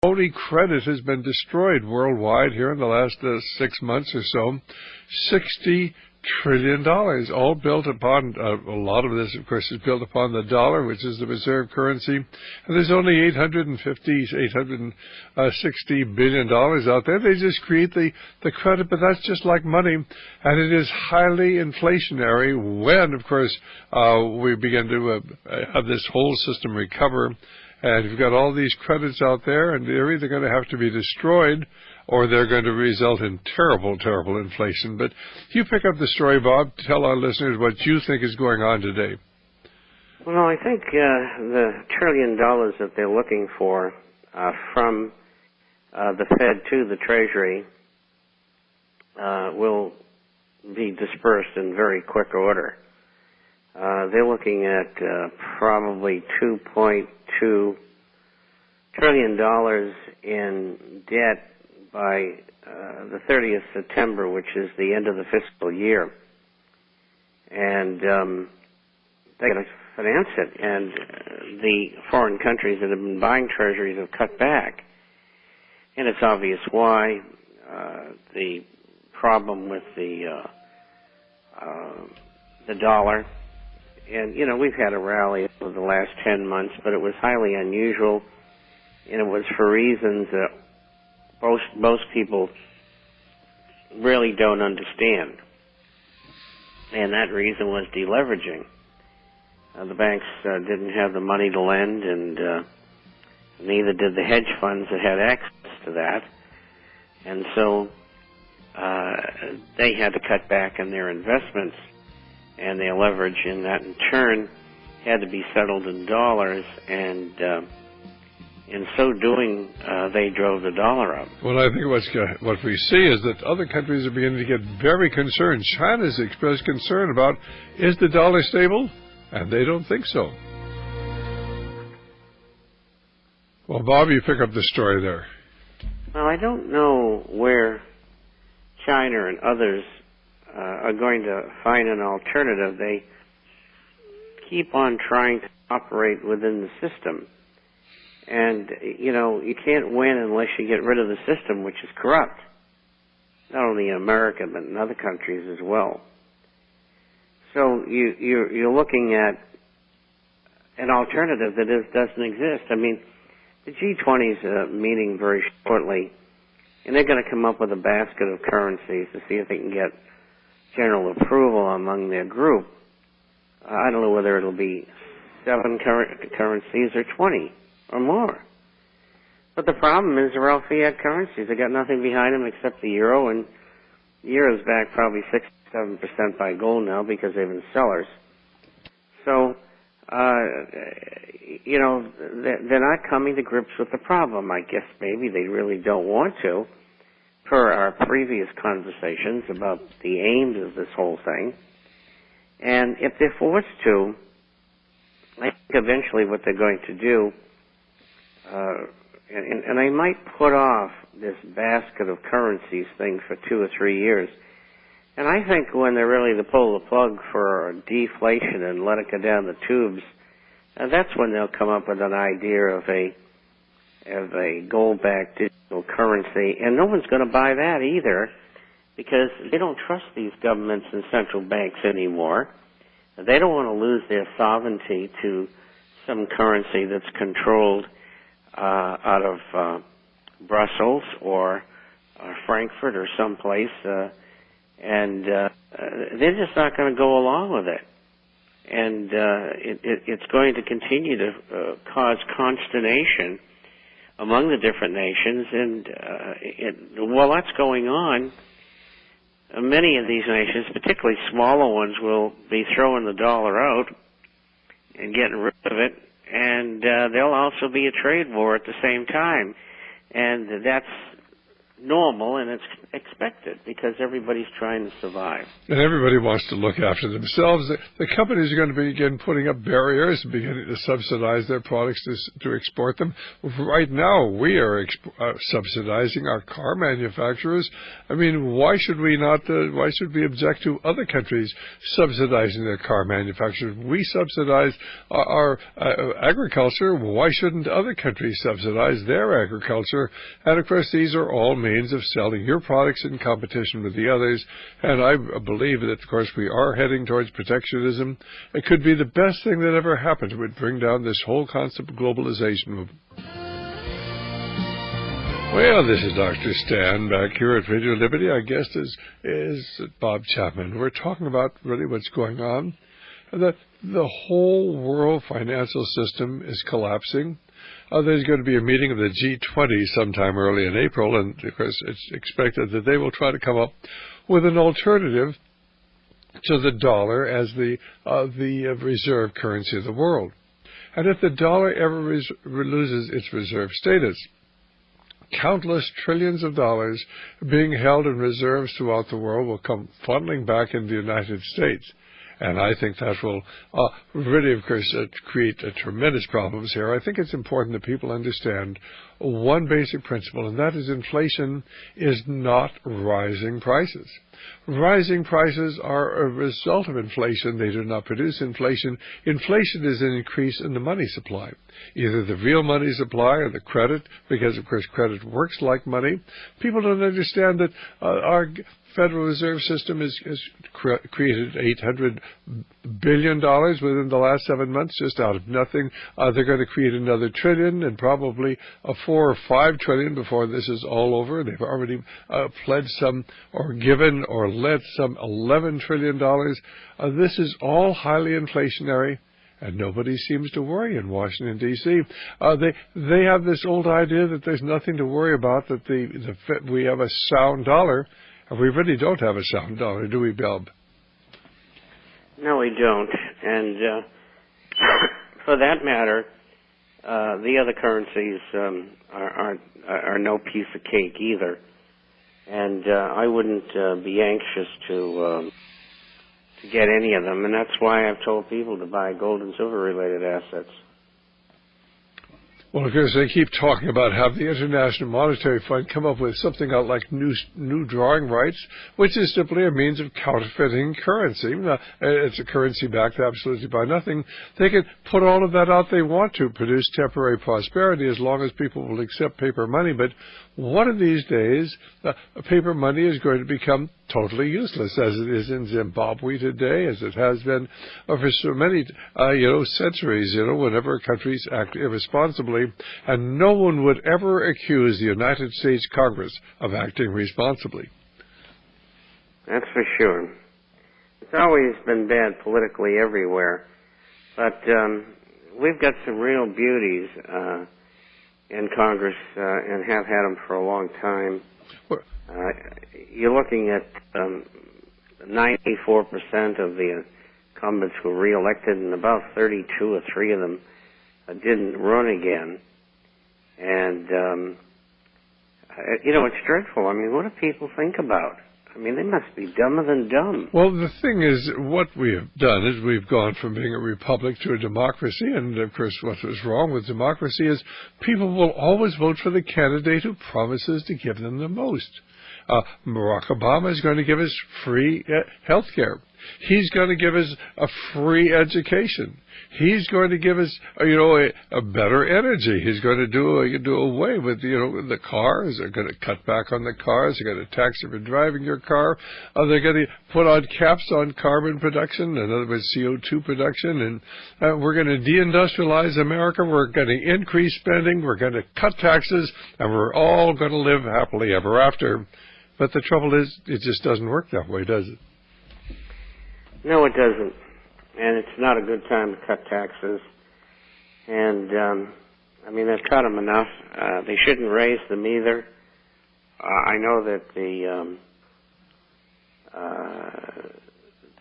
Only credit has been destroyed worldwide here in the last 6 months or so. $60 trillion, all built upon, a lot of this, of course, is built upon the dollar, which is the reserve currency. And there's only $860 billion out there. They just create the credit, but that's just like money. And it is highly inflationary when, of course, we begin to have this whole system recover. And you've got all these credits out there, and they're either going to have to be destroyed or they're going to result in terrible, terrible inflation. But you pick up the story, Bob. Tell our listeners what you think is going on today. Well, I think the $1 trillion that they're looking for from the Fed to the Treasury will be dispersed in very quick order. They're looking at probably $2.2 trillion in debt by the 30th September, which is the end of the fiscal year. And they're going to finance it. And the foreign countries that have been buying treasuries have cut back. And it's obvious why. The problem with the dollar. And, you know, we've had a rally over the last 10 months, but it was highly unusual, and it was for reasons that most people really don't understand. And that reason was deleveraging. The banks didn't have the money to lend, and neither did the hedge funds that had access to that. And so they had to cut back on their investments and their leverage, and that in turn had to be settled in dollars, and in so doing, they drove the dollar up. Well, I think what we see is that other countries are beginning to get very concerned. China's expressed concern about, is the dollar stable? And they don't think so. Well, Bob, you pick up the story there. Well, I don't know where China and others are going to find an alternative. They keep on trying to operate within the system. And, you know, you can't win unless you get rid of the system, which is corrupt. Not only in America, but in other countries as well. So you're looking at an alternative that doesn't exist. I mean, the G20 is meeting very shortly, and they're going to come up with a basket of currencies to see if they can get general approval among their group. I don't know whether it'll be 7 currencies or 20 or more. But the problem is they're all fiat currencies. They got nothing behind them except the euro, and the euro's back probably 6-7% by gold now because they've been sellers. So, you know, they're not coming to grips with the problem. I guess maybe they really don't want to, per our previous conversations about the aims of this whole thing. And if they're forced to, I think eventually what they're going to do, and I might put off this basket of currencies thing for 2 or 3 years. And I think when they're ready to pull the plug for deflation and let it go down the tubes, that's when they'll come up with an idea of a gold-backed digital currency. And no one's going to buy that either because they don't trust these governments and central banks anymore. They don't want to lose their sovereignty to some currency that's controlled out of Brussels or Frankfurt or someplace, and they're just not going to go along with it. And it's going to continue to cause consternation among the different nations. And while that's going on, many of these nations, particularly smaller ones, will be throwing the dollar out and getting rid of it. And there'll also be a trade war at the same time. And that's normal and it's expected because everybody's trying to survive. And everybody wants to look after themselves. The companies are going to begin putting up barriers and beginning to subsidize their products to export them. Right now, we are subsidizing our car manufacturers. I mean, why should we not? Why should we object to other countries subsidizing their car manufacturers? We subsidize our agriculture. Why shouldn't other countries subsidize their agriculture? And of course, these are all means of selling your products in competition with the others. And I believe that, of course, we are heading towards protectionism. It could be the best thing that ever happened. It would bring down this whole concept of globalization movement. Well, this is Dr. Stan back here at Radio Liberty. Our guest is Bob Chapman. We're talking about really what's going on. The whole world financial system is collapsing. There's going to be a meeting of the G20 sometime early in April, and of course it's expected that they will try to come up with an alternative to the dollar as the reserve currency of the world. And if the dollar ever loses its reserve status, countless trillions of dollars being held in reserves throughout the world will come funneling back into the United States. And I think that will really, of course, create tremendous problems here. I think it's important that people understand one basic principle, and that is inflation is not rising prices. Rising prices are a result of inflation. They do not produce inflation. Inflation is an increase in the money supply, either the real money supply or the credit, because, of course, credit works like money. People don't understand that our Federal Reserve System has created $800 billion within the last 7 months, just out of nothing. They're going to create another trillion and probably $4 or $5 trillion before this is all over. They've already pledged some or given or lent some $11 trillion. This is all highly inflationary. And nobody seems to worry in Washington, D.C. They have this old idea that there's nothing to worry about, that we have a sound dollar. And we really don't have a sound dollar, do we, Bob? No, we don't. And for that matter, the other currencies are no piece of cake either. And I wouldn't be anxious to get any of them. And that's why I've told people to buy gold and silver-related assets. Well, of course, they keep talking about having the International Monetary Fund come up with something like new drawing rights, which is simply a means of counterfeiting currency. It's a currency backed absolutely by nothing. They can put all of that out they want to, produce temporary prosperity as long as people will accept paper money. But one of these days, paper money is going to become totally useless, as it is in Zimbabwe today, as it has been for so many, centuries, whenever countries act irresponsibly. And no one would ever accuse the United States Congress of acting responsibly. That's for sure. It's always been bad politically everywhere. But we've got some real beauties in Congress and have had them for a long time. You're looking at 94% of the incumbents were reelected, and about 32 or 3 of them didn't run again. And, it's dreadful. I mean, what do people think about? I mean, they must be dumber than dumb. Well, the thing is, what we have done is we've gone from being a republic to a democracy, and of course what was wrong with democracy is people will always vote for the candidate who promises to give them the most. Barack Obama is going to give us free health care. He's going to give us a free education. He's going to give us, a better energy. He's going to do away with, the cars. They're going to cut back on the cars. They're going to tax you for driving your car. They're going to put on caps on carbon production, in other words, CO2 production. And we're going to deindustrialize America. We're going to increase spending. We're going to cut taxes. And we're all going to live happily ever after. But the trouble is, it just doesn't work that way, does it? No, it doesn't. And it's not a good time to cut taxes. And, they've cut them enough. They shouldn't raise them either. I know that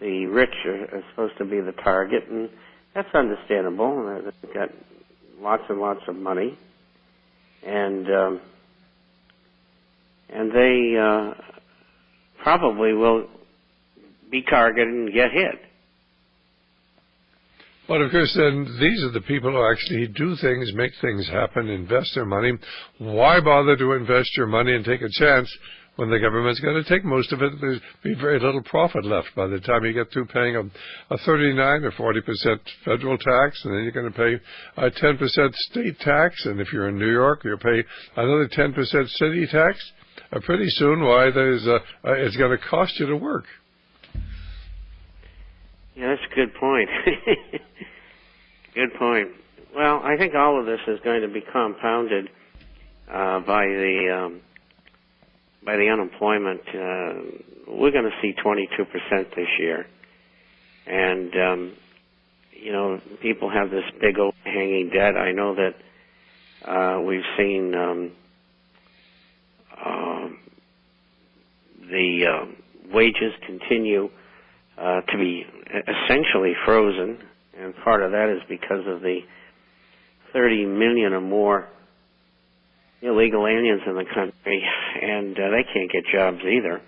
the rich are supposed to be the target, and that's understandable. They've got lots and lots of money. And and they probably will be targeted and get hit. But of course, then these are the people who actually do things, make things happen, invest their money. Why bother to invest your money and take a chance when the government's going to take most of it? There's be very little profit left by the time you get through paying a 39 or 40% federal tax, and then you're going to pay a 10% state tax, and if you're in New York, you'll pay another 10% city tax. Pretty soon, it's going to cost you to work. Yeah, that's a good point. Good point. Well, I think all of this is going to be compounded by the unemployment. We're going to see 22% this year, and people have this big overhanging debt. I know that we've seen the wages continue to be essentially frozen, and part of that is because of the 30 million or more illegal aliens in the country, and they can't get jobs either.